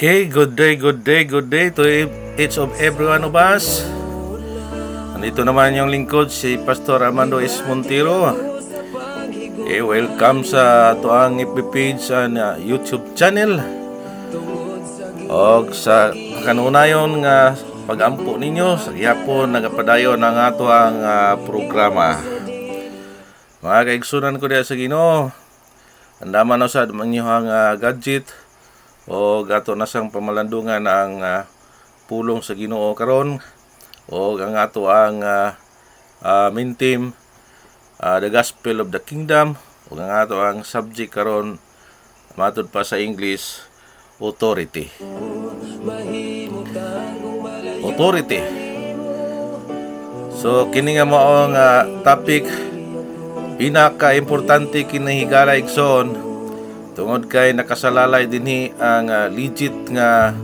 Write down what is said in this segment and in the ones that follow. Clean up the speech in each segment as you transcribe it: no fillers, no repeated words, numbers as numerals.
Okay, good day, good day, good day to each of every one of us. Nandito naman yung lingkod, si Pastor Armando S. Montero. Okay, welcome sa tuang FB page and YouTube channel. O sa kanunayon nga pag-ampo ninyo, sa gihapon nagapadayon ang ato ang programa. Mga kaigsunan ko diya sa Ginoo, andaman na sa inyong gadget o gato na sang pamalandungan ang pulong sa Ginoo karon o ang ato ang main theme, the gospel of the kingdom, o ang ato ang subject karon matod pa sa English, authority. Authority. So kini nga mao nga topic pinaka-importante kini higala igsoon tungod kay nakasalalay dinhi ang legit nga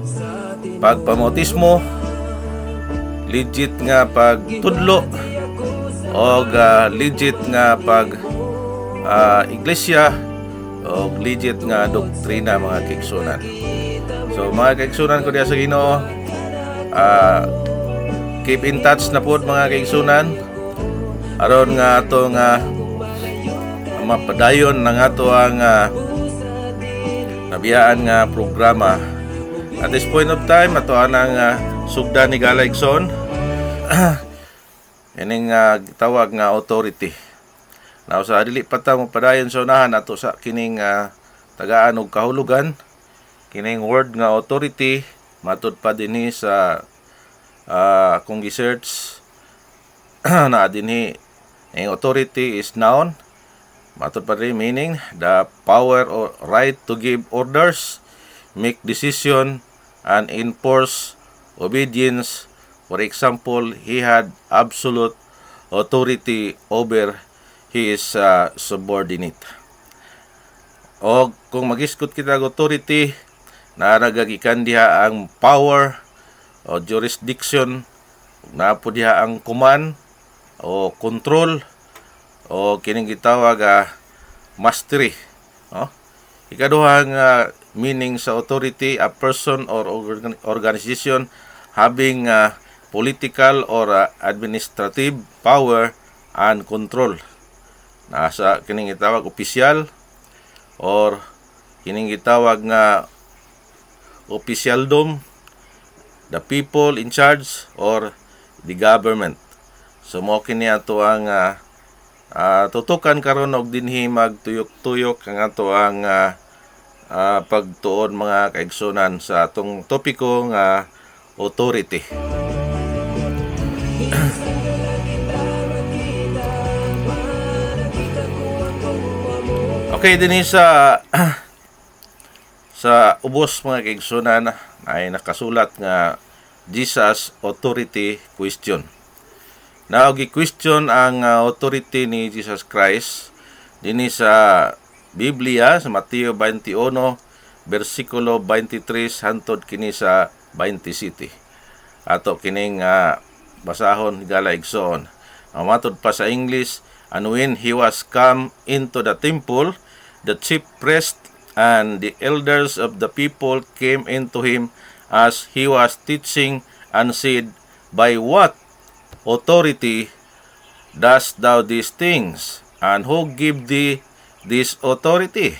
pagpamautismo, legit nga pagtudlo, o legit nga pag iglesia, o legit nga doktrina, mga kaigsunan. So mga kaigsunan ko diya sa Ginoo, keep in touch na po mga kaigsunan aron nga ato nga mapadayon ng ato ang nabiyaan nga programa. At this point of time, ato anang sugdan ni Galaigson ining gitawag nga authority. Now sa dili pa ta mo padayon sa unahan ato sa kining tagaan og kahulugan, kining word nga authority matud pa dinhi sa kung research na dinhi ang authority is noun. Matud pa rin meaning, the power or right to give orders, make decision, and enforce obedience. For example, he had absolute authority over his subordinate. O kung mag-iskot kita ng authority, naragagikan diha ang power o jurisdiction, napo diha ang command o control, o kining gitawag mastery. Ikaduhang meaning sa authority, a person or organization having political or administrative power and control. Nasa kining gitawag opisyal or kining gitawag nga opisyaldom, the people in charge or the government. So mo kini ato ang tutukan karon og dinhi magtuyok-tuyok ang ato ang pagtuon, mga kaigsunan, sa atong topiko nga authority. Okay, dinhi sa ubos, mga kaigsunan, ay nakasulat nga Jesus authority question. Now, gi-question ang authority ni Jesus Christ dinhi sa Biblia sa Mateo 21 versikulo 23 hangtod kini sa 27. Ato kining basahon higala igsoon. Matod pa sa English, and when he was come into the temple, the chief priest and the elders of the people came into him as he was teaching and said, by what authority dost thou these things? And who give thee this authority?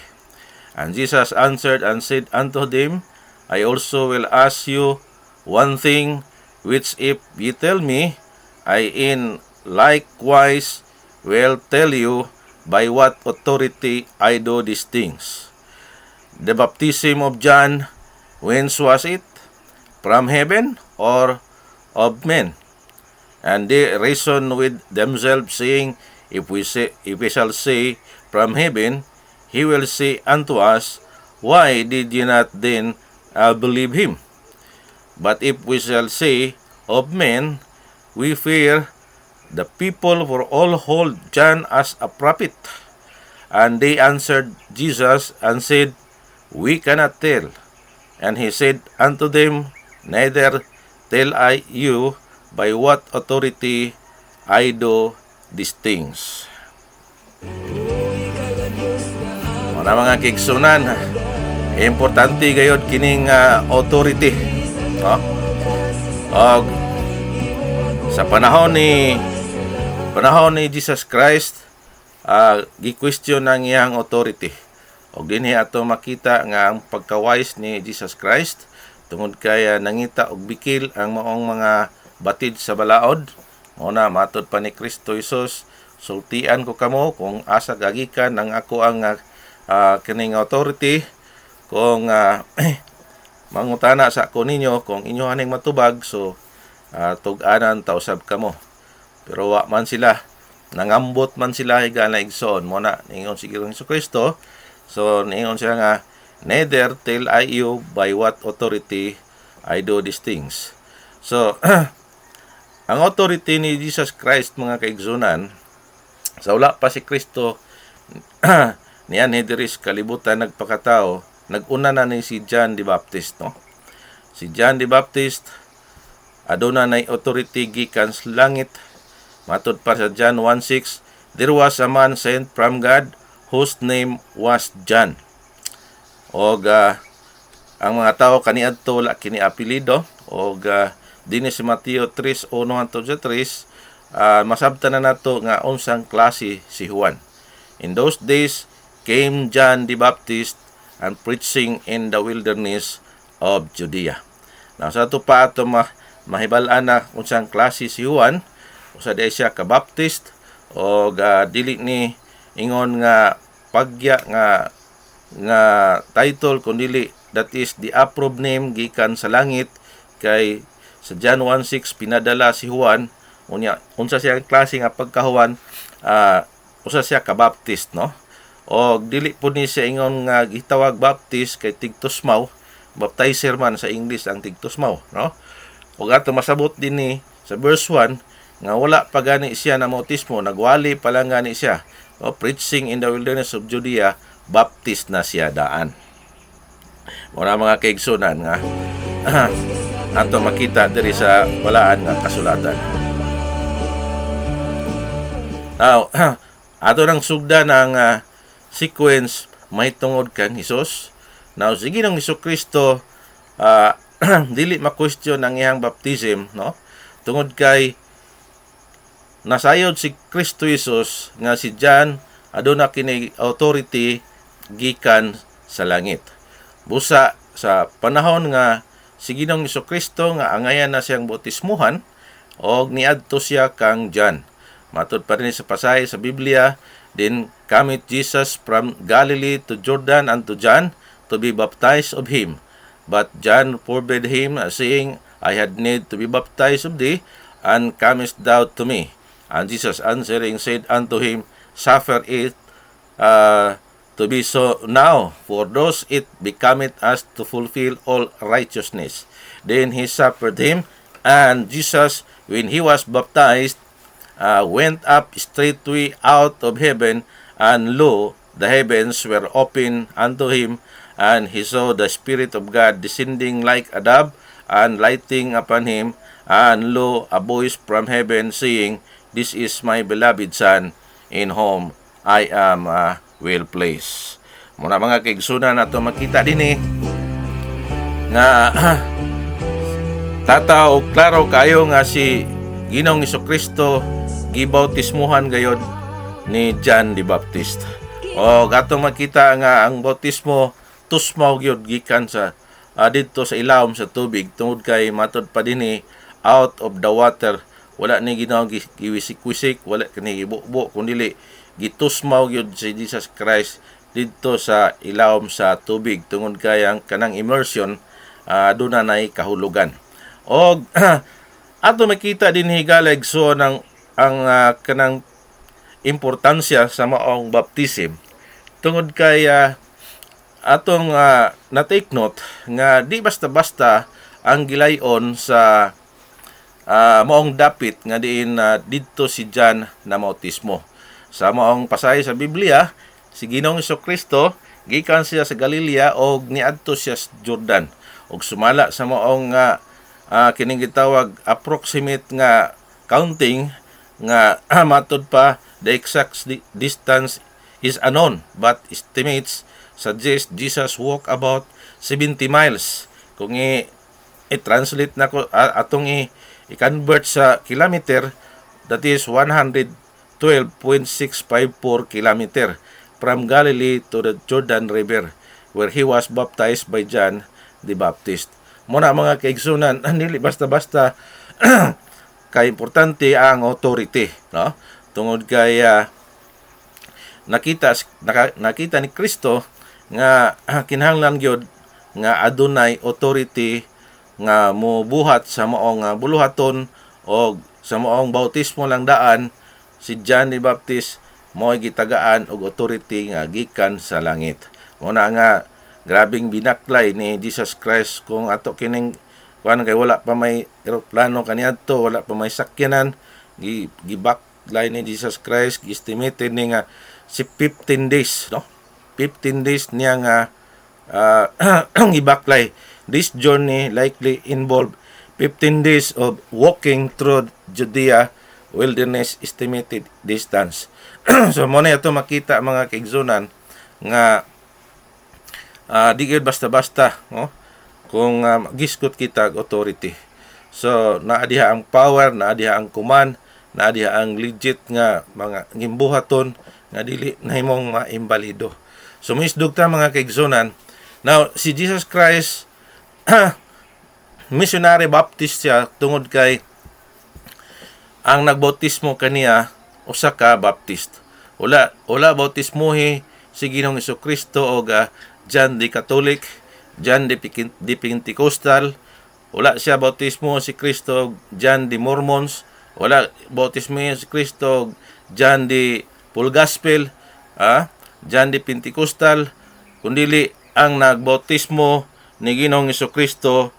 And Jesus answered and said unto them, I also will ask you one thing, which if ye tell me, I in likewise will tell you by what authority I do these things. The baptism of John, whence was it? From heaven or of men? And they reasoned with themselves, saying, If we shall say, from heaven, he will say unto us, Why did ye not then believe him? But if we shall say, of men, we fear the people, for all hold John as a prophet. And they answered Jesus and said, We cannot tell. And he said unto them, Neither tell I you by what authority I do these things. Mga kaigsunan, Importante gayud kining authority, no? Og sa panahon ni Jesus Christ, gi-question ang iyang authority. Og dinhi ato makita nga ang pagkawise ni Jesus Christ tungod kay nangita og bikil ang maong mga batid sa balaod. Mao na matud pa ni Kristo Jesus, sultian ko kamo kung asa gagikan ang ako ang kining authority, kung mangutana sa ako ninyo kung inyo haning matubag, so tug-anan ta usab kamo. Pero wa man sila, nangambot man sila higala igsoon mo na ningon si Ginoong Kristo. So ningon siya nga, neither tell I you by what authority I do these things. So ang authority ni Jesus Christ, mga kaigsunan, sa wala pa si Kristo niyan diri sa kalibutan nagpakatao, naguna na ni si John the Baptist, no? Si John the Baptist aduna nay authority gikan sa langit. Matud pa sa John 1:6, there was a man sent from God whose name was John. Og ang mga tao kaniadto wala kini apelyido. Og dinhi si Mateo 3:1-3, masabtan na nato nga unsang klase si Juan. In those days came John the Baptist and preaching in the wilderness of Judea. Now sa ito pa ito mahibal-an na unsang klase si Juan, usa di siya ka Baptist, o dili ni ingon nga pagya nga title, kundi that is the approved name gikan sa langit. Kay sa John 1:6 pinadala si Juan, unya unsa siya klase nga pagkahuan, usa siya ka Baptist, no? O dili po ni siya ingon nga gitawag Baptist kay tigtusmaw, baptizer man sa English ang tigtusmaw, no? O ato masabot din ni sa verse 1 nga wala pa gani siya na bautismo, nagwali pa lang gani siya, no? Preaching in the wilderness of Judea, Baptist na siya daan. Muna mga kaigsunan nga ato makita diri sa walaan nga kasulatan. Now, ato nang sugdan ang sequence may tungod kan Hesus. Now, sige nang Kristo, dili ma-question ang iyang baptism, no? Tungod kay nasayod si Kristo Jesus nga si John aduna kini authority gikan sa langit. Busa sa panahon nga si Ginoong Kristo nga angayan na siyang bautismuhan, og niadto siya kang John. Matud pa rin sa pasahe sa Biblia, then cometh Jesus from Galilee to Jordan unto John to be baptized of him. But John forbade him, saying, I had need to be baptized of thee, and comest thou to me? And Jesus answering said unto him, Suffer it to be so now, for thus it becometh us to fulfill all righteousness. Then he suffered him, and Jesus, when he was baptized, went up straightway out of heaven, and lo, the heavens were opened unto him, and he saw the Spirit of God descending like a dove, and lighting upon him, and lo, a voice from heaven saying, This is my beloved Son, in whom I am well pleased. Muna mga kaigsunan nato makita din nga tataw klaro kayo nga si Ginoong Kristo gibautismuhan gayod ni John the Baptist. O gato makita nga ang bautismo tusmaw gyud gikan sa didto sa ilawom sa tubig, tungod kay matud pa dinhi out of the water, wala ni ginawang giwisik-wisik, wala kini gibubo, kundi gitusmaw gyud si Jesus Christ didto sa ilawom sa tubig, tungod kay ang kanang immersion aduna nay kahulugan. Og ato makita din higalag so ang kanang importansya sa maong baptism, tungod kay atong na-take note nga di basta-basta ang gilayon sa maong dapit nga diin didto si John na bautismo. Sa maong pasahe sa Biblia, si Ginoong Kristo gikan siya sa Galilea og niadto siya sa Jordan og sumala sa maong kining gitawag approximate nga counting nga matud pa the exact distance is unknown, but estimates suggest Jesus walk about 70 miles. Kung i-translate na ko atong i-convert sa kilometer, that is 112.654 kilometer from Galilee to the Jordan River, where he was baptized by John the Baptist. Muna mga kaigsunan, dili basta-basta kay importante ang authority, no? Tungod kay nakita ni Kristo nga kinahanglan gyud nga adunay authority nga mobuhat sa maong buluhaton o sa maong bautismo lang daan. Si John the Baptist mo'y gitagaan og authority nga gikan sa langit. Muna nga grabing binaklay ni Jesus Christ kung ato kining kuan kay wala pa may eroplano kaniadto, wala pa may sakyanan, gibaklay ni Jesus Christ, estimated ni nga si 15 days, no? 15 days niya nga ibaklay. This journey likely involved 15 days of walking through Judea wilderness estimated distance. So mo na ito makita mga kaigsunan nga di gyud basta-basta, no? Kung giskot kita authority. So naa diha ang power, naa diha ang command, naa diha ang legit nga mga gimbuhaton nga dili nahimong maimbalido. So misdog ta mga kaigsunan. Now si Jesus Christ missionary baptist siya tungod kay ang nagbautismo kaniya usa ka baptist. Wala bautismohi si Ginoong Jesucristo og John the Catholic, John the Pentecostal. Wala siya bautismo si Kristo John the Mormons. Wala bautismo si Kristo John the Full Gospel, John the Pentecostal, kundili ang nagbautismo ni Ginoong Jesucristo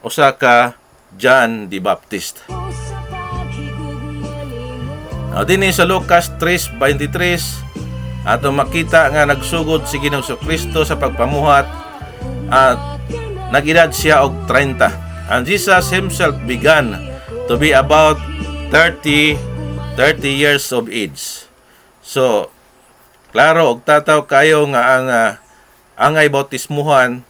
usa ka John the Baptist. Now dinhi sa Lucas 3:23 ato makita nga nagsugod si Ginoong Jesucristo sa pagpamuhat at nag-edad siya og 30. And Jesus himself began to be about 30 years of age. So klaro og tataw kayo nga ang angay bautismuhan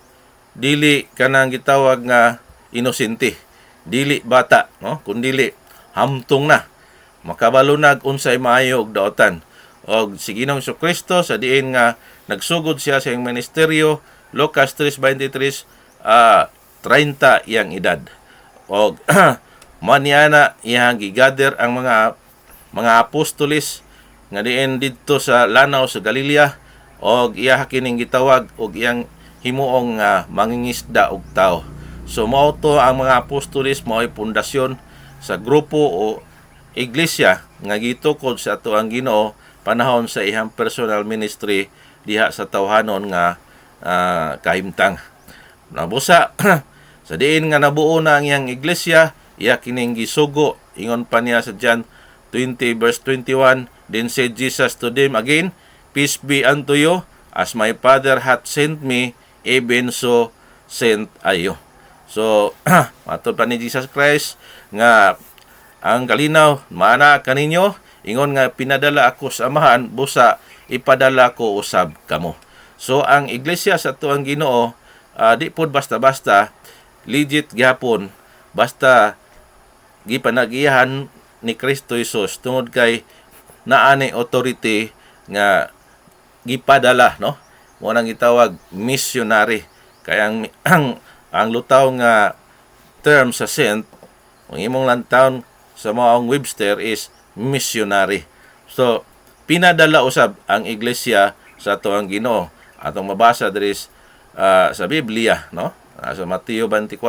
dili kanang gitawag nga inosente, dili bata, no? Kundili hamtong na makabalunag unsay maayo og daotan. Og si Ginoong Jesucristo sa diin nga nagsugod siya sa iyang ministeryo, Lucas 3:23, 30 iyang edad. Og maniana iyang gigather ang mga apostoles nga diin didto sa lanaw sa Galilea, og iya kining gitawag og iyang himuong mangingisda og tao. So mao to ang mga apostoles, mao'y pundasyon sa grupo o iglesia nga gitukod sa ato ang Ginoo panahon sa iyang personal ministry diha sa tawhanon nga kahimtang. Nabusa sa diin nga nabuo na ang iyang iglesia, iya kining gisugo, ingon pa niya sa John 20:21, then said Jesus to them again, peace be unto you, as my Father hath sent me, even so sent I you. So matod pa ni Jesus Christ nga ang kalinaw maana kaninyo, ingon nga pinadala ako sa Amahan, busa ipadala ko usab kamo. So ang iglesia sa tuang Ginoo di pod basta-basta, legit gyapon, basta gipanag-iyahan ni Kristo Jesus tungod kay naani authority nga gipadala, no? Mo nang gitawag missionary. Kaya ang lutaw nga term sa sent, ang imong lantawon sa maong Webster is missionary. So pinadala usab ang iglesia sa tuang Ginoo. Atong mabasa diri sa Biblia, no? Sa Mateo 28,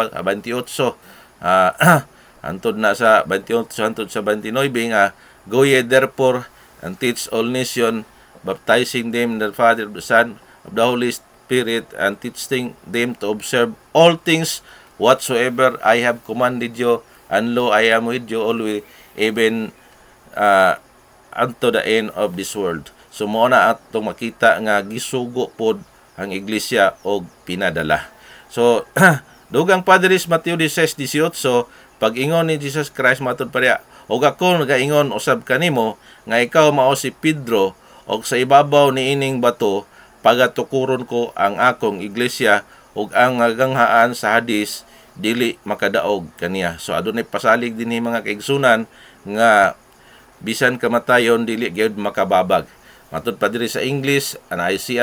antod na sa 28 hangtod sa 29 nga, go ye therefore and teach all nation, baptizing them in the Father, the Son, of the Holy Spirit, and teaching them to observe all things whatsoever I have commanded you, and lo, I am with you always, even unto the end of this world. So mo na atong makita nga gisugo pod ang iglesia og pinadala. So dugang padres Mateo 16:18, pag-ingon ni Jesus Christ matud pareha, og ako nagaingon usab kanimo nga ikaw mao si Pedro, og sa ibabaw ni ining bato pagatukuron ko ang akong iglesia ug ang ganghaan sa hadis dili makadaog kaniya. So adunay pasalig dinhi mga kaigsunan nga bisan kamatayon dili gyud makababag. Matud pa diri sa English, and I see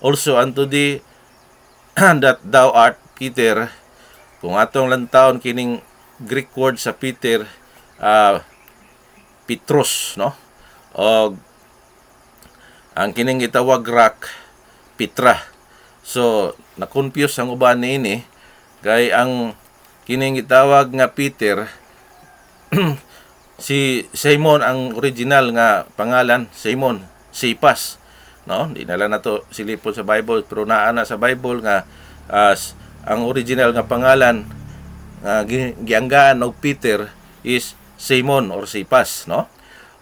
also unto thee that thou art Peter. Kung atong lantawon kining Greek word sa Peter, Petros, no? O ang kining gitawag rock, Petra. So na-confuse ang uban niini kay ang kining gitawag nga Peter si Simon ang original nga pangalan, Simon Sipas, no? Di na lang nato silipon sa Bible, pero naa na sa Bible nga ang original nga pangalan gianggaan og Peter is Simon or Sipas, no?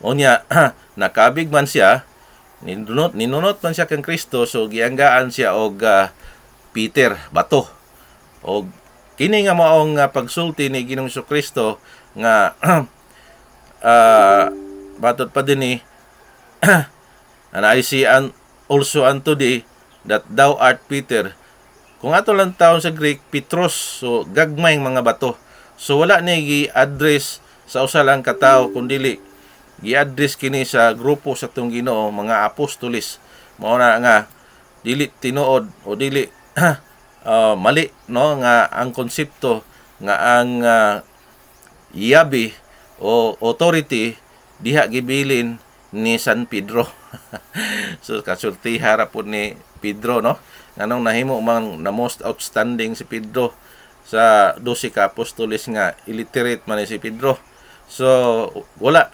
Unya nakabig man siya, ninunot man siya kang Kristo, so gianggaan siya og Peter, bato. Og kini nga maong pagsulti ni Ginoong Kristo nga batot pa dinhi and I see also unto thee that thou art Peter. Kung ato lang taon sa Greek, Petros, so gagmayng mga bato. So wala ni gi-address sa usa lang ka tawo, kundi gi-address kini sa grupo sa tong Ginoo, mga apostolis. Mao na nga dili tinuod o dili mali, no, nga ang konsepto nga ang yabi o authority diha gibilin ni San Pedro. So kasulti harap po ni Pedro, no? Nganong nahimo man na most outstanding si Pedro sa 12 ka apostoles nga illiterate man si Pedro. So wala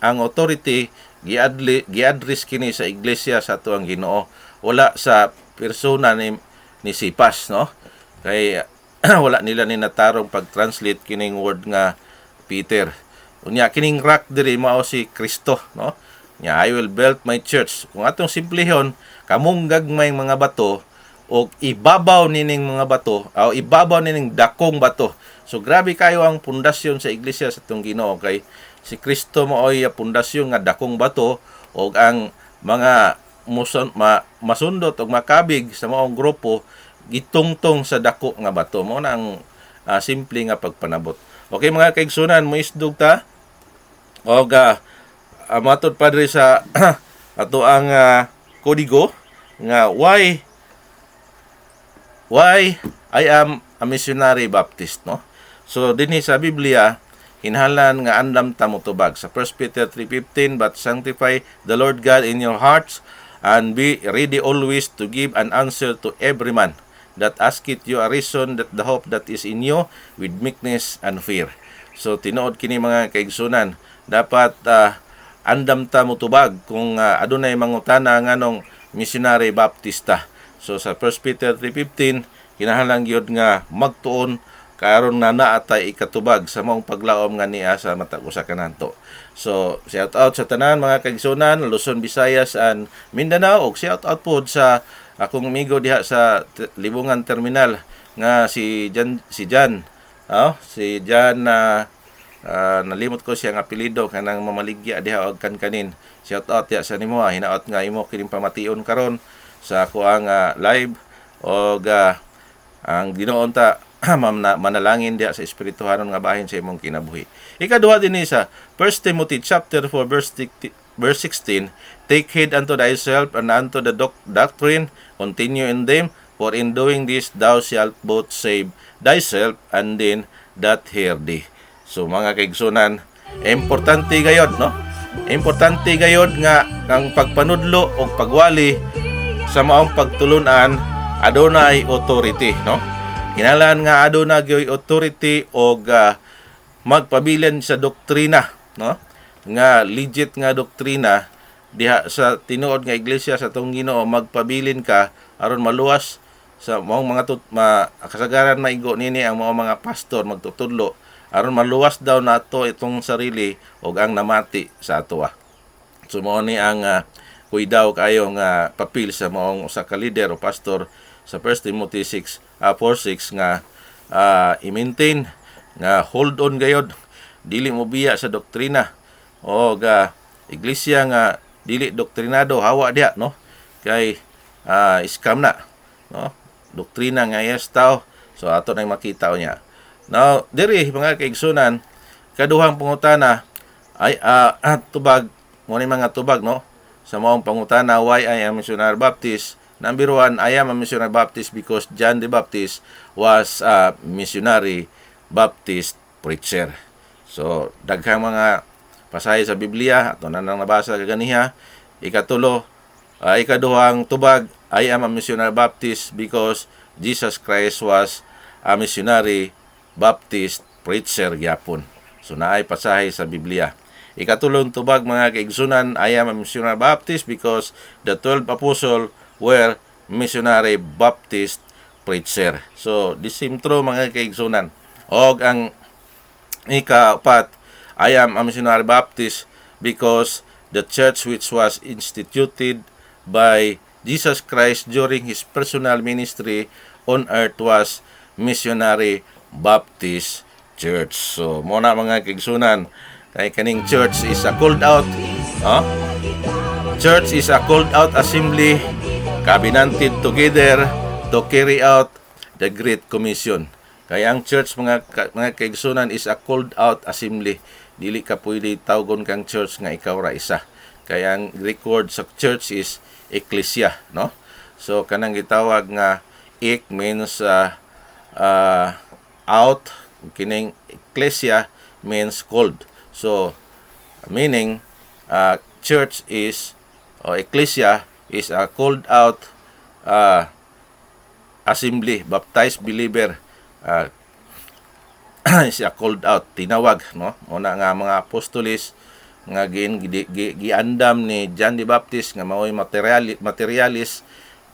ang authority gi-address kini sa iglesia sa tuang Ginoo, wala sa persona ni Sipas, no? Kay wala nila ni natarong pag-translate kining word nga Peter. Unya kining rock diri mao si Kristo, no? Nya I will build my church. Kung atong simplihon, kamong gagmayng mga bato o ibabaw nining mga bato o ibabaw nining dakong bato. So grabe kayo ang pundasyon sa iglesia sa tong Ginoo, kay si Kristo maoy pundasyon nga dakong bato o ang mga masundot o makabig sa maong grupo gitungtong sa dako nga bato. Mao na ang simple nga pagpanabot. Okay mga kaigsunan, moisdog ta o matod pa diri sa ato ang kodigo nga why I am a missionary Baptist, no? So dinhi sa Biblia hinahanglan nga andam ta motubag sa 1 Peter 3:15, but sanctify the Lord God in your hearts and be ready always to give an answer to every man that asketh you a reason that the hope that is in you with meekness and fear. So tinuod kini mga kaigsunan, dapat andam ta motubag kung adunay mangutana nganong missionary baptista. So sa 1 Peter 3:15 kinahanglan gyud nga magtuon karon na naatay ikatubag sa maong paglaom nga niya sa matag usa ka nanto. So shout out sa tanan mga kaigsunan, Luzon, Visayas and Mindanao, ug shout out pod sa akong amigo diha sa Libungan Terminal nga si Jan nalimot ko siya nga apelyido kanang mamaligya diha og kanin. Shout out ya sa nimo, hinaot nga imo kining pamation karon sa ako ang live og ang Ginoon ta manalangin diha sa espirituhanon nga bahin sa imong kinabuhi. Ikaduha dinhi sa 1 Timothy chapter 4 verse 16, take heed unto thyself and unto the doctrine, continue in them, for in doing this thou shalt both save thyself and them that hear thee. So mga kaigsunan, importante gayod, no? Importante gayod nga ang pagpanudlo o pagwali sa maong pagtulunan adunay authority, no? Kinahanglan nga aduna gyoy authority og magpabilin sa doktrina, no? Nga legit nga doktrina diha sa tinuod nga iglesia sa tong Ginoo, magpabilin ka aron maluwas sa maong mga kasagaran maigo nini ang mga pastor magtutudlo aron maluwas daw nato itong sarili og ang namati sa atoa. So mao ni ang kuidaw kayo nga papil sa maong usa ka leader o pastor sa 1 Timothy 4:6 nga i-maintain nga hold on gayod, dili mo biya sa doktrina o iglesia nga dili doktrinado, hawa diha, no? Kay scam na, no? Doktrina nga yes tao. So ato nang makita niya. Now, diri mga kaigsunan, kaduhang pangutana ay tubag mo ni mga tubag, no? Sa maong pangutana, why I am missionary Baptist? Number 1, I am a missionary Baptist because John the Baptist was a missionary Baptist preacher. So, daghang mga pasahe sa Biblia, ato na nang nabasa kaganiha. Ikaduhang tubag, I am a missionary Baptist because Jesus Christ was a missionary Baptist preacher gyapon. So, naay pasahe sa Biblia. Ikatulong tubag mga kaigsunan, I am a missionary Baptist because the 12 apostles were missionary Baptist preacher. So, this is true mga kaigsunan. O ang ikapat, I am a missionary Baptist because the church which was instituted by Jesus Christ during His personal ministry on earth was missionary Baptist church. So, muna mga kaigsunan, kay kaning church is a called out, church is a called out assembly covenanted together to carry out the Great Commission. Kaya ang church mga kaigsunan is a called out assembly. Dili ka pwede tawgon kang church nga ikaw ra isa. Kaya ang Greek word sa church is ecclesia, no? So kanang gitawag nga ek means out, kining ecclesia means called. So meaning church is ecclesia is a called out assembly, baptized believer siya called out, tinawag, no? Una nga mga apostolis nga giandam ni John the Baptist nga mao'y materialis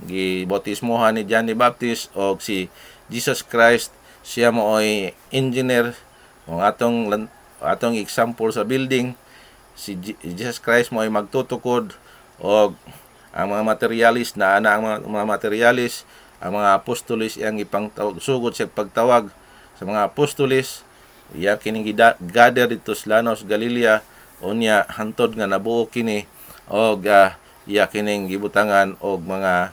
gibautismohan ni John the Baptist o si Jesus Christ siya mao'y engineer. Kung atong example sa building, si Jesus Christ mao'y magtutukod o ang mga materialis na ang mga materialis, ang mga apostolis iyang ipangtawag sugod sa pagtawag sa mga apostolis iya kining gather dito sa Lanos Galilea unya hantod nga nabuo kini og iya kining gibutangan og mga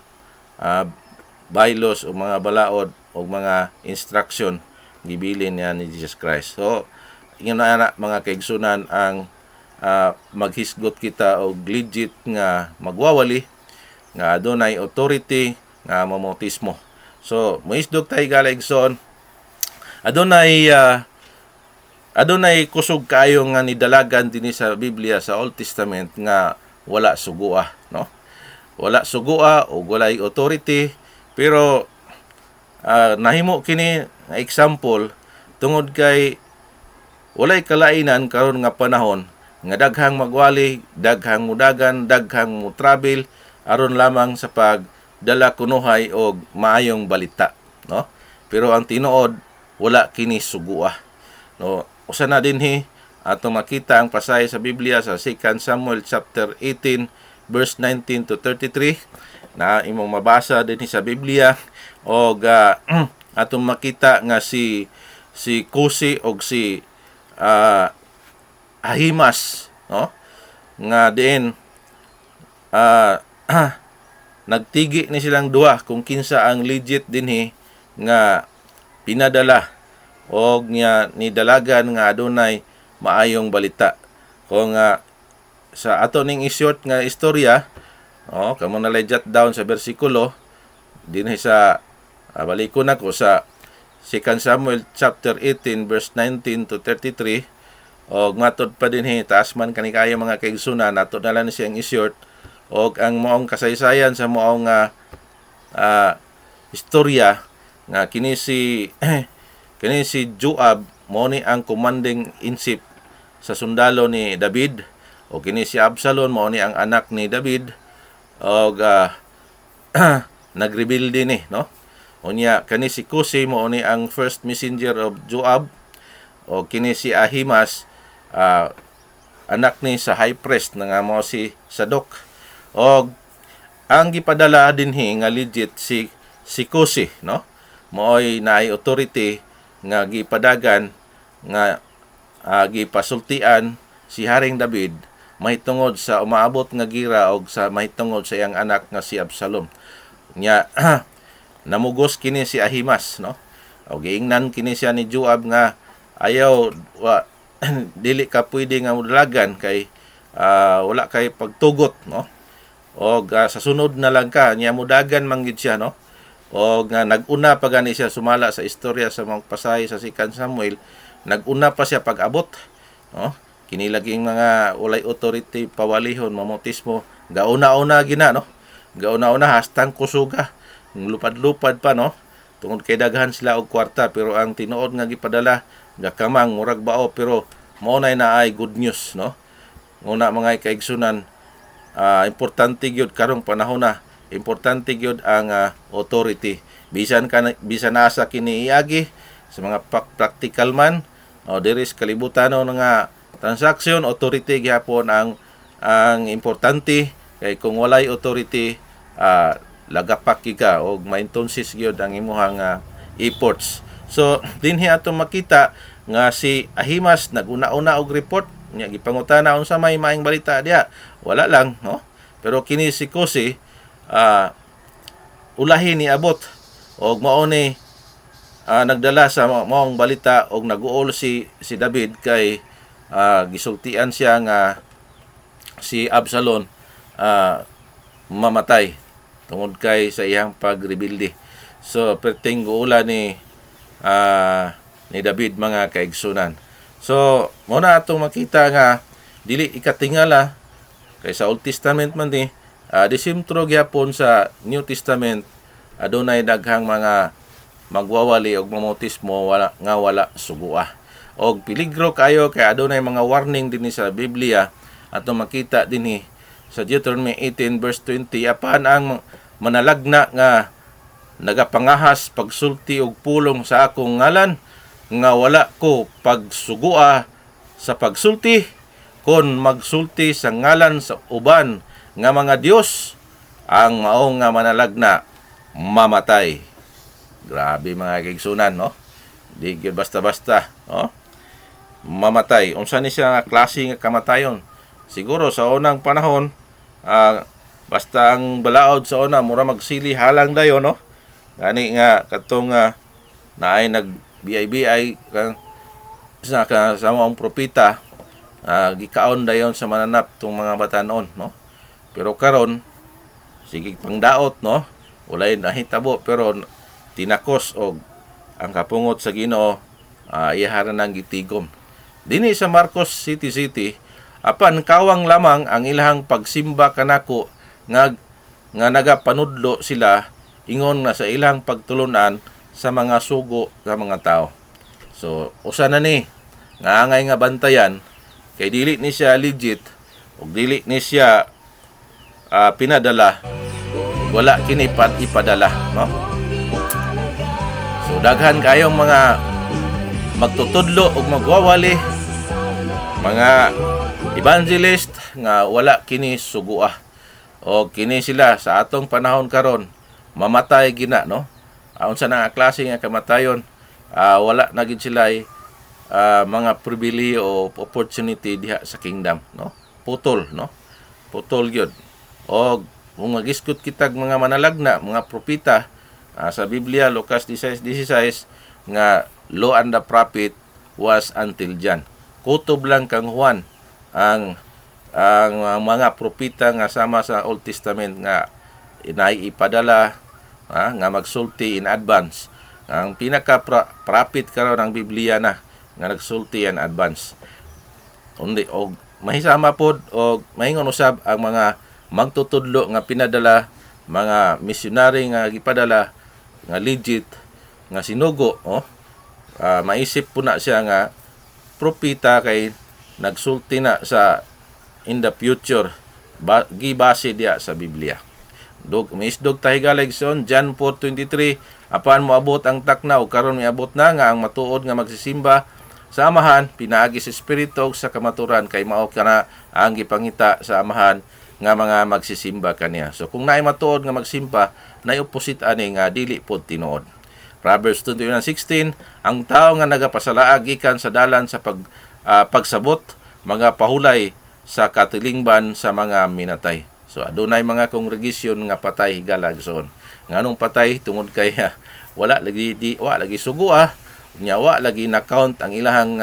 bylaws o mga balaod o mga instruction gibilin niya ni Jesus Christ. So ingon na mga kaigsunan ang maghisgot kita og legit nga magwawali nga adunay authority nga mamautismo. So muisdog tay galaigson adunay kusog kayo nga nidalagan dinhi sa Biblia sa Old Testament nga wala sugua, no? Wala sugua o walay authority, pero nahimo kini nga example tungod kay walay kalainan karon nga panahon nga daghang magwali, daghang mudagan, daghang mo travel aron lamang sa pagdala kunuhay og maayong balita, no? Pero ang tinuod wala kini sugua, no? Usa na dinhi ato makita ang pasahe sa Biblia sa 2 Samuel chapter 18 verse 19 to 33 na imong mabasa dinhi sa Biblia og atong makita nga si Kusi og si Ahimas, no? Nga din nagtigi ni silang duha kung kinsa ang legit dinhi nga pinadala og niya ni dalagan nga adunay maayong balita. Kung sa ato ning short nga istorya, kamo na jot down sa bersikulo dinhi sa balikon ako sa 2 Samuel chapter 18 verse 19 to 33 og matod pa dinhi taas man kani kayo mga kaigsunan nato na lang siyang i-short og ang maong kasaysayan sa maong istorya nga kini si Joab mo ni ang commanding in chief sa sundalo ni David o kini si Absalom mo ni ang anak ni David og nagrebelde ni, no? Unya kani si Kusi mo ni ang first messenger of Joab o kini si Ahimas anak ni sa high priest nga mo si Sadok og ang gipadala dinhi nga legit si Kusi, no? Mooy naay authority nga gipadagan nga gipasultian si Haring David mahitungod sa umaabot nga gira og sa mahitungod sa iyang anak nga si Absalom. nya namugos kini si Ahimas, no? O giingnan kini siya ni Joab nga ayaw dili ka pwede nga mudalagan kay wala kay pagtugot, no? O sa sunod na lang ka nya mudagan manggid siya, no? O nga naguna pa gani siya sumala sa istorya sa mga pasahe sa 2 Samuel, naguna pa siya pag-abot, no? Kinilaging mga walay authority pawalihon mamotismo gauna-una gina, no? Gauna-una hastang kusuga, lupad-lupad pa, no? Tungod kay daghan sila og kwarta pero ang tinuod nga gipadala gakamang murag bao pero mao na ay good news, no? Una mga kaigsunan, importante gyud karong panahon na, importante gyud ang authority. Bisan asa kini iagi sa mga practical man o diri sa kalibutan nga transaction, authority gyapon ang importante kay kung walay authority lagapak ka o maintonsis gyud ang imuhang efforts. So dinhi ato makita nga si Ahimas naguna-una og report nya gipangutana unsa may maayong balita diha, wala lang, no? Pero kini si Kusi ulahi ni abot og mao ni nagdala sa maong balita og naguol si David kay gisultian siya nga si Absalom mamatay tungod kay sa iyang pagrebilde. So perting guula ni David mga kaigsunan. So muna atong makita nga dili ikatingala kay sa Old Testament man ni disimtro gyapon sa New Testament adunay daghang mga magwawali og mamotismo wala sugua. Og peligro kayo kay adunay mga warning dinhi sa Biblia atong makita dinhi sa Deuteronomy 18 verse 20 apan ang manalagna nga nagapangahas pagsulti og pulong sa akong ngalan nga wala ko pagsugua sa pagsulti kon magsulti sa ngalan sa uban nga mga Dios ang mao nga manalagna mamatay. Grabe mga kaigsunan, no? Di gyud basta-basta, no? Mamatay. Unsa ni siya nga klase nga kamatayon? Siguro sa unang panahon basta ang balaod sa una mura magsili halang dayon, no? Gani nga katong naay nag-BI sa mga propeta gikaon dayon sa mananap tong mga batanon, no? Pero karon sige pangdaot, no? Walay nahitabo pero tinakos og ang kapungot sa Ginoo iyaharan ng gitigom. Dinhi sa Marcos City apan kawang lamang ang ilahang pagsimba kanako nga nagapanudlo sila ingon na sa ilang pagtulunan sa mga sugo sa mga tao. So usa na ni nga angay nga bantayan kay dili ni siya legit ug dili ni siya pinadala, wala kini ipadala, no? So daghan kayong mga magtutudlo ug magwawali, mga evangelist nga wala kini sugua. O kini sila sa atong panahon karon mamatay gina, no? Unsa na nga klase nga kamatayon, wala na gid sila mga pribilehyo o opportunity diha sa kingdom, no? Putol, no? Putol gyud. O kung magiskot kitag mga manalagna, mga propeta sa Biblia, Lucas 16:16 nga law and the prophet was until John. Kutob lang kang Juan ang mga propeta nga sama sa Old Testament nga inaipadala nga magsulti in advance. Ang pinaka prophet karon ng Biblia na nga nagsulti in advance. Undi og mahisama pod og mahingon usab ang mga magtutudlo nga pinadala, mga missionary nga gipadala nga legit nga sinugo, maisip po na siya nga propeta kay nagsulti na sa in the future gibase diya sa Biblia. Misdog tahigalig son John 4:23 apan moabot ang taknaw karon miabot na nga ang matuod nga magsisimba sa amahan pinaagi sa espiritu sa kamaturan kay mao kana ang gipangita sa amahan nga mga magsisimba kaniya. So kung naay matuod nga magsimba, naay opposite ani nga dili pod tinuod. Proverbs 21:16, ang tao nga nagapasalaag gikan sa dalan sa pagsabot, mga pahulay sa katilingban sa mga minatay. So adunay mga kongregasyon nga patay higalagson nganong patay tungod kay wala lagi sugo nya wa lagi na count ang ilahang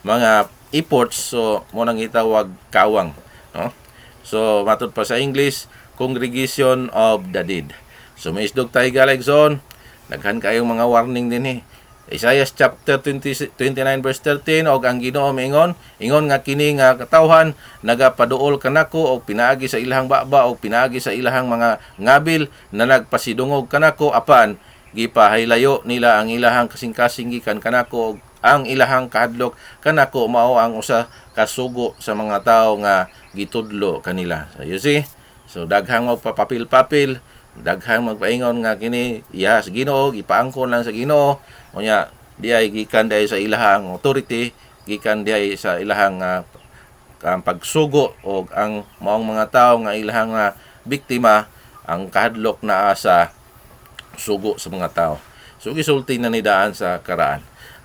mga efforts, so mo nang itawag kawang, no? So matud pa sa English, Congregation of the Dead. So may isdog tayo galigson, daghan kayong mga warning din Isaiah chapter 29 verse 13, og ang Ginoo ingon nga kini nga katawhan nagapaduol kanako og pinaagi sa ilahang baba og pinaagi sa ilahang mga ngabil na nagpasidungog kanako apan gipahaylayo nila ang ilahang kasing-kasing gikan kanako og ang ilahang kahadlok kanako mao ang usa ka sugo sa mga tawo nga gitudlo kanila. So you see, so daghang magpapapil-papil, daghang magpaingon nga kini sa Ginoo, ipaangkon lang sa Ginoo. Unya diay gikan diay sa ilahang authority, gikan diay sa ilahang pagsugo og ang maong mga tawo nga ilahang biktima ang kahadlok naa sa sugo sa mga tao. So gisulti na ni daan sa karaan.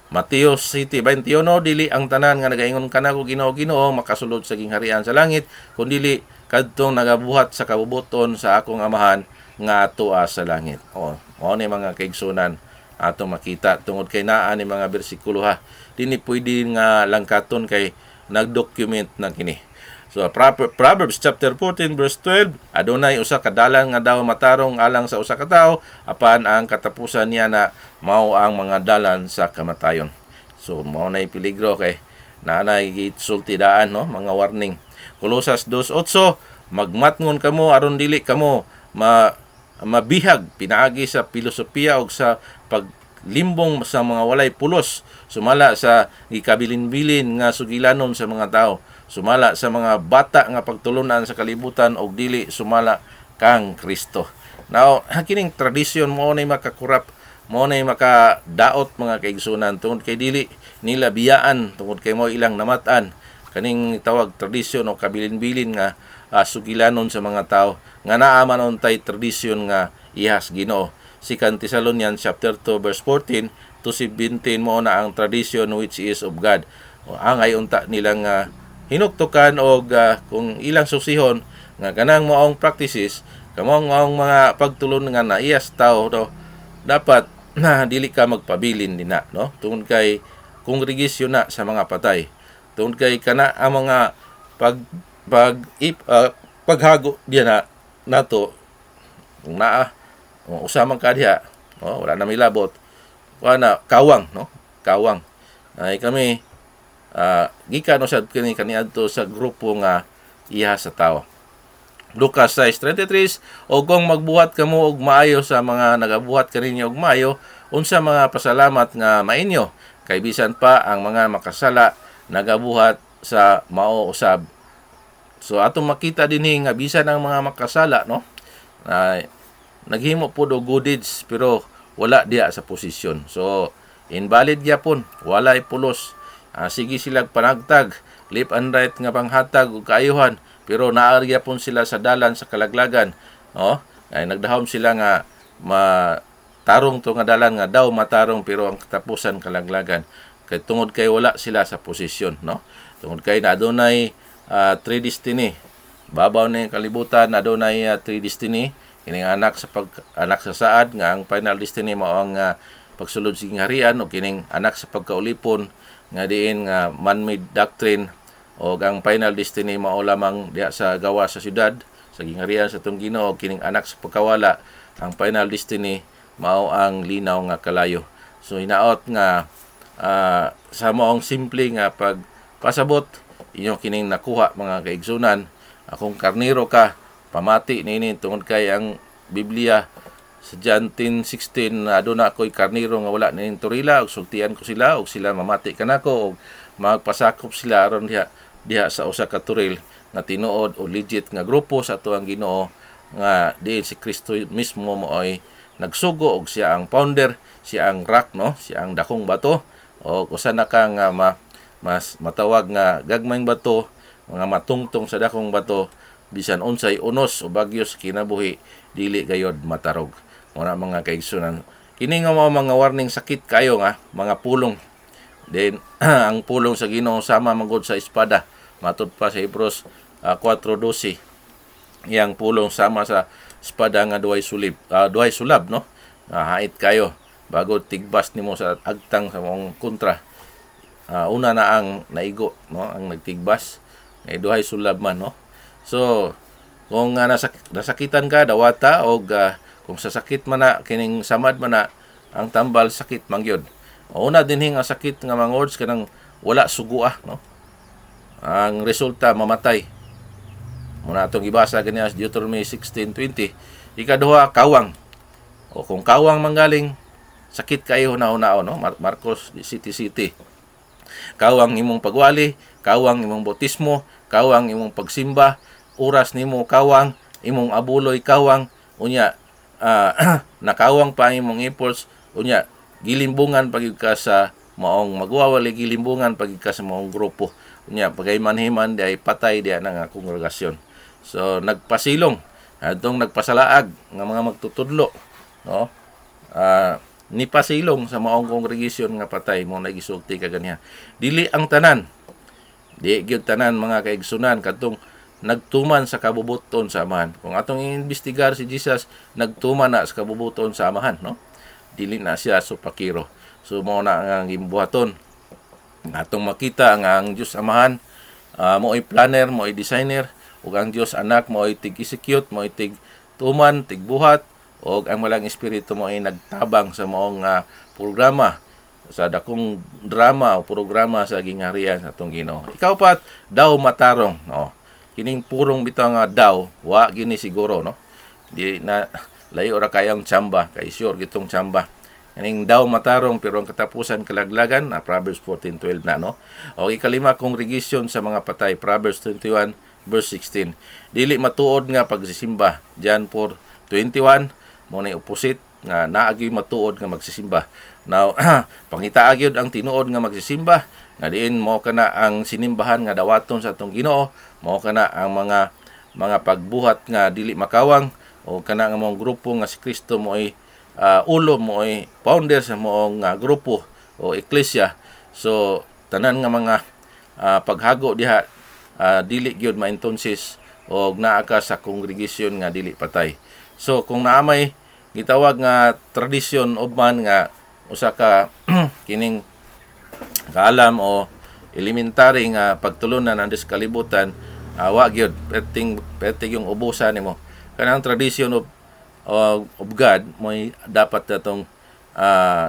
Mateo City 21, dili ang tanan nga nagaingon kanako Ginoo makasulod sa gingharian sa langit, kundi kadtong nagabuhat sa kabubuton sa akong amahan nga atoa sa langit. Mao ni mga kaigsunan ato makita tungod kay naa ni mga bersikulo Dini pwede nga langkaton kay nagdocument na kini. So Proverbs chapter 14 verse 12, adunay usa ka dalan nga daw matarong alang sa usa ka tawo, apan ang katapusan niya na mao ang mga dalan sa kamatayon. So mao nay peligro kay naanay gisultidaan, no, mga warning. Kolosas 2:8, magmatngon kamo aron dili kamo mabihag pinaagi sa filosofiya og sa paglimbong sa mga walay pulos, sumala sa gikabilin-bilin nga sugilanon sa mga tao, sumala sa mga bata nga pagtulunan sa kalibutan og dili sumala kang Kristo. Now, kining tradisyon mo nay makakurap, mo nay makadaot mga kaigsunan tungod kay dili nila biyaan tungod kay mo ilang namatan kaning tawag tradisyon o kabilin-bilin nga sugilanon sa mga tao nga naa man untay tradisyon nga ihas Ginoo. Second Thessalonians chapter 2 verse 14 to 17 mo na ang tradition which is of God. Angay unta nilang hinuktukan og kung ilang susihon nga kanang moong practices kamong mga pagtulon nga naiyas tao do dapat na dili ka magpabilin dina, no, tungod kay kongregasyon na sa mga patay, tungod kay kana ang mga paghago diya nato kung naa usamang ka diha, wala na may labot, wala kawang, no, kawang ay kami gikan usad kaniadto sa grupo nga iha sa tawo. Lucas 6:33, o kung magbuhat kamo og maayo sa mga nagabuhat kaninyo og maayo, unsa mga pasalamat nga mainyo, kay bisan pa ang mga makasala nagabuhat sa mao usab. So atong makita dinhi nga bisan ang mga makasala, no, naghimo pud og good deeds pero wala diya sa posisyon. So invalid gyapon, walay pulos. Sige sila panagtag, left and right nga panghatag og kaayuhan, pero naarya pon sila sa dalan sa kalaglagan, no? Ay nagdahom sila nga matarong to nga dalan nga daw matarong pero ang katapusan kalaglagan. Kay tungod kay wala sila sa posisyon, no? Tungod kay na adunay three destiny. Babaw ni kalibutan adunay three destiny. Kining anak sa saad nga ang final destiny mao ang pagsulod sa gingharian o kining anak sa pagkaulipon nga diin nga man-made doctrine o ang final destiny mao lamang diha sa gawa sa syudad sa gingharian sa tong Ginoo kining anak sa pagkawala ang final destiny mao ang linaw nga kalayo. So hinaot nga sa maong simple nga pagpasabot inyo kining nakuha mga kaigsunan, akong karnero ka pamati nini tungod kay ang Biblia sa John 10:16 aduna ako'y karnero nga wala ning turila ug sultian ko sila ug sila mamati kanako ug magpasakop sila aron diha sa usa ka turil nga tinuod o legit nga grupo sa ato ang Ginoo nga diin si Kristo mismo mo'y nagsugo og siya ang founder, siya ang rock, no, siya ang dakong bato o usa na ka nga mas matawag nga gagmayng bato nga matungtong sa dakong bato bisan unsay unos o bagyos kinabuhi dili gayod matarog. Muna mga kaigsunan, kini nga mga warning sakit kayo nga mga pulong. Then ang pulong sa Ginoo sama manggod sa espada, matud pa sa Hebrews 4:12. Yang pulong sama sa espada nga duhay sulab, no? Hait kayo bago tigbas nimo sa agtang sa mong kontra. Una na ang naigo, no? Ang nagtigbas ngay duhay sulab man, no? So kung nasakitan ka dawata og kung sa sakit man na kining samad man na ang tambal sakit mangyod. Una dinhi nga sakit nga mga words kanang wala sugua, no? Ang resulta mamatay. Muna atong ibasa kaniya sa Deuteronomy 16:20. Ikaduha kawang. O kung kawang manggaling sakit kayo na-unao, no? Marcos City. Kawang imong pagwali, kawang imong bautismo, kawang imong pagsimba, oras nimo kawang, imong abuloy kawang, unya nakawang pa imong impulse, unya gilimbungan pagid ka sa maong magwawali, gilimbungan pagid ka sa maong grupo, unya pagaymanhiman di ay patay di nga kongregasyon. So nagpasilong adtong nagpasalaag nga mga magtutudlo, no? Ni pasilong sa maong kongregasyon nga patay mo nagisulti ka ganiha. Dili ang tanan. Di gyud tanan mga kaigsunan kadtong nagtuman sa kabubuton sa amahan. Kung atong iimbestigar si Jesus, nagtuman na sa kabubuton sa amahan, no? Dili na siya supakiro. So mao na ang gimbuhaton. Atong makita nga ang Dios amahan mo'y planner, mo'y designer, ug ang Dios anak mo'y tig-execute, mo'y tig-tuman, tig-buhat, ug ang malang espiritu mo'y nagtabang sa maong programa sa dakong drama o programa sa gingharian sa atong Ginoo. Ikaw pat daw matarong, no? Kining purong bitaw nga daw wa gini siguro, no? Di na layo ra kayang tsamba, kay sure gitong tsamba. Kining daw matarong pero ang katapusan kalaglagan na Proverbs 14:12 na, no? O ikalima congregation sa mga patay, Proverbs 21 verse 16. Dili matuod nga pagsisimba, John 4:21 mo na opposite nga naagi matuod nga magsisimba. Now pangita gyud ang tinuod nga magsisimba nga diin mo kana ang sinimbahan nga dawaton sa atong Ginoo, mo kana ang mga pagbuhat nga dili makawang o kana nga mga grupo nga si Kristo mo'y ulo mo'y founder sa moong grupo o eklesia. So tanan nga mga paghago diha dili gyud maintonsis o naa ka sa congregation nga dili patay. So kung naamay gitawag nga tradisyon of man nga usa ka kining kaalam o elementary nga pagtulunan ang kalibutan, wa gyud perting yung ubusan nimo. Kanang tradition of God mo'y dapat datong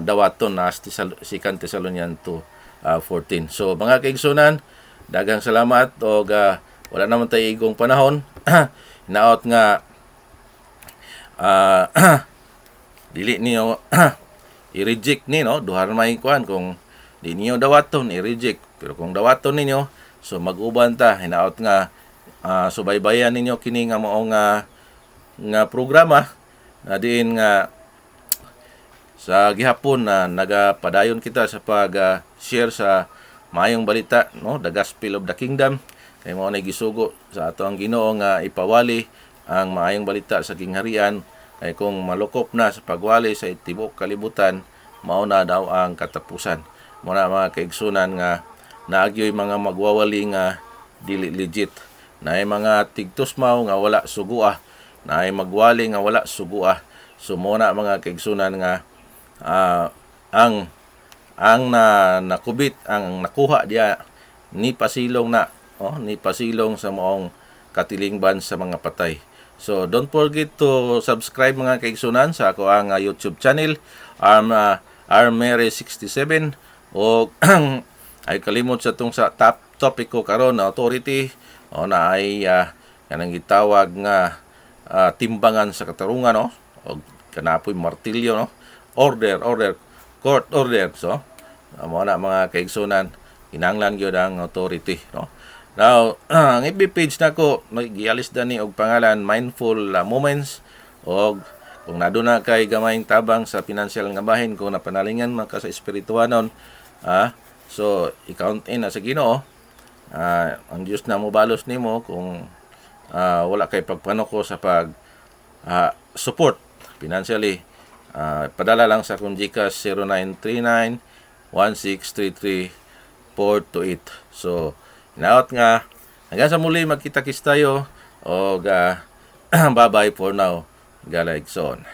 dawaton na si Thessalonians 2:14. So mga kaigsunan, daghang salamat og wala naman tayo igong panahon. Hinaot nga dili niyo i-reject ni, no? Duha may kuan kung di niyo dawaton i-reject, pero kung dawaton ninyo so mag-uban ta. Hinaot nga subaybayan ninyo kini nga maong nga programa na diin nga sa gihapon na nagapadayon kita sa pag-share sa maayong balita, no? The Gospel of the Kingdom. Kay mao na gisugo sa ato ang Ginoo nga ipawali ang maayong balita sa kingharian. Ay kung malukop na sa pagwali sa tibok kalibutan, mao na daw ang katapusan. Muna mga kaigsunan nga naagyoy mga magwawali nga dili legit. Naay mga tigtusmaw nga wala sugua, naay magwali nga wala sugua. So muna mga kaigsunan nga ang nakubit, ang nakuha diya ni pasilong na, ni pasilong sa maong katilingban sa mga patay. So don't forget to subscribe mga kaigsunan sa ako ang YouTube channel, Mary67, o ay kalimot sa tong sa top topic ko karon na authority o na ay kanang gitawag nga timbangan sa katarungan, no? O kanapoy martilyo, no? Order, court order. So mo na mga kaigsunan, kinahanglan gyud ang authority, no? Now, ang FB page nako gialis dani og pangalan Mindful Moments, og kung naduna kay gamayng tabang sa financial nga bahin, kung napanalingan man ka sa espirituhanon, so i-count in na sa Ginoo. Ang Dios na mo balos nimo kung wala kay pagpanuko sa pag support financially. Padala lang sa akong GCash 0939-1633-428. So hinaot nga hanggang sa muli magkita-kits tayo og bye-bye for now. Gala igsoon.